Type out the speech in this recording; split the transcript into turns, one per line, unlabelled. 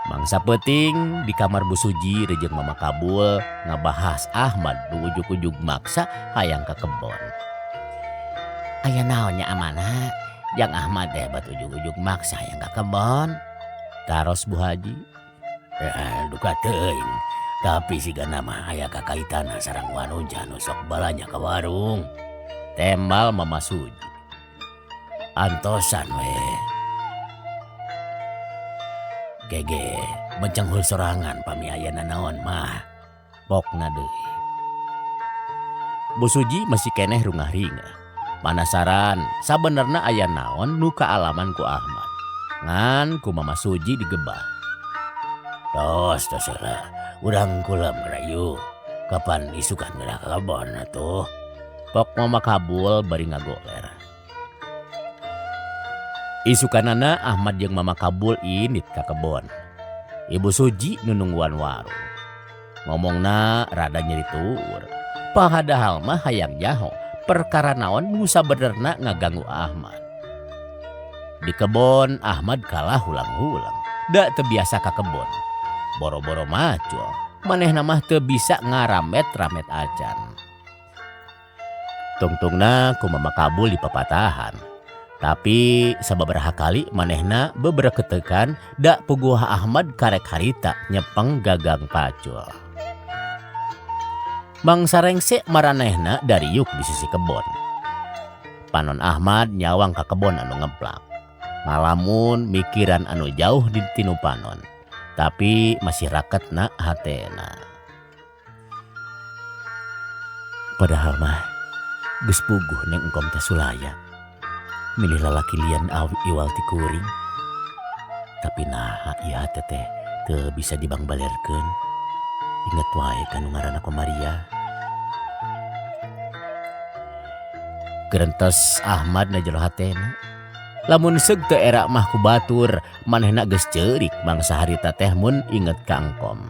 Mangsa peting di kamar Bu Suji rejeng Mama Kabul ngabahas Ahmad nu ujug-ujug maksa hayang ke kebon. Aya naonnya amanah, Jang Ahmad teh bat ujug-ujug maksa hayang ke kebon. Taros Bu Haji. Duka teuing, tapi sigana mah aya kakaitana sareng wanuja nu sok balanya ke warung. Tembal Mama Suji. Antosan we. Gege, mencenghul sorangan pami ayana naon mah. Pokna deui. Bu Suji masih keneh rungah-ringah. Panasaran, sabenerna aya naon nu kaalaman ku Ahmad. Ngan ku Mama Suji digebah. Tos lah, urang kula merayu. Kapan isukan gerak kebon atuh? Pok Mama Kabul bari ngagoler. Isukanana Ahmad jeung Mama Kabul init ka kebon. Ibu Suji nunungguan warung. Ngomongna rada nyeritur. Padahal mah hayang jaho perkara naon nu sabenerna ngaganggu Ahmad. Di kebon Ahmad kalah hulang-hulang. Da teu biasa ka kebon. Boro-boro macul. Manehna mah teu bisa ngaramet-ramet acan. Tungtungna ku Mama Kabul di papatahan. Tapi sababaraha kali manehna beberapa ketekan dak puguh Ahmad karek harita nyepeng gagang pacul. Mang sarengse maranehna dari yuk di sisi kebon. Panon Ahmad nyawang ka kebon anu ngeplak. Ngalamun mikiran anu jauh di tinu panon. Tapi masih raketna hatena. Padahal mah geus puguh neng engkom teh sulaya. Milih lalaki lian iwal ti kuring. Tapi nah ieu hate teh teu bisa dibangbalerkeun. Inget wae kanu ngaranna Komaria. Gerentes Ahmad na jero hatena. Lamun seug teu era mah ku batur manehna geus ceurik mangsa harita teh mun inget ka engkom.